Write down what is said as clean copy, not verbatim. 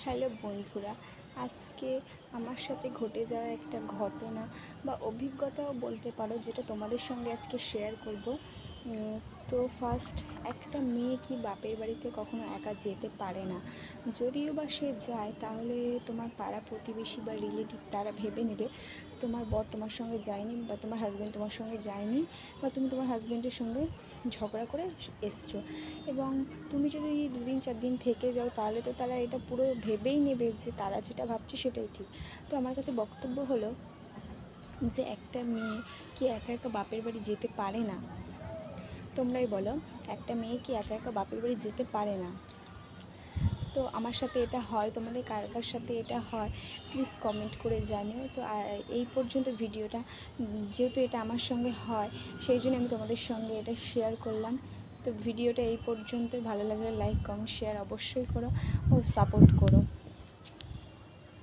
Hello বন্ধুরা, আজকে আমার সাথে ঘটে যাওয়া একটা ঘটনা বা অভিজ্ঞতাও বলতে পারো, যেটা তোমাদের সঙ্গে আজকে শেয়ার করব। তো ফার্স্ট, একটা মেয়ে কি বাপের বাড়িতে কখনো একা যেতে পারে না। যদিও বা সে যায়, তাহলে তোমার পাড়া প্রতিবেশী বা রিলেটিভ তারা ভেবে নেবে তোমার বর তোমার সঙ্গে যায়নি, বা তোমার হাজব্যান্ড তোমার সঙ্গে যায়নি, বা তুমি তোমার হাজব্যান্ডের সঙ্গে ঝগড়া করে এসছো। এবং তুমি যদি 2 দিন 4 দিন থেকে যাও, তাহলে তো তারা এটা পুরো ভেবেই নেবে যে তারা যেটা ভাবছে সেটাই ঠিক। তো আমার কাছে বক্তব্য হলো যে একটা মেয়ে কি একা একা বাপের বাড়ি যেতে পারে না? তোমরাই বলো, একটা মেয়ে কি একা একা বাপের বাড়ি যেতে পারে না? তো আমার সাথে এটা হয়, তোমাদের কার কার সাথে এটা হয় প্লিজ কমেন্ট করে জানিও। তো এই পর্যন্ত ভিডিওটা, যেহেতু এটা আমার সঙ্গে হয়, সেই জন্য আমি তোমাদের সঙ্গে এটা শেয়ার করলাম। তো ভিডিওটা এই পর্যন্ত, ভালো লাগলে লাইক কমেন্ট শেয়ার অবশ্যই করো ও সাপোর্ট করো।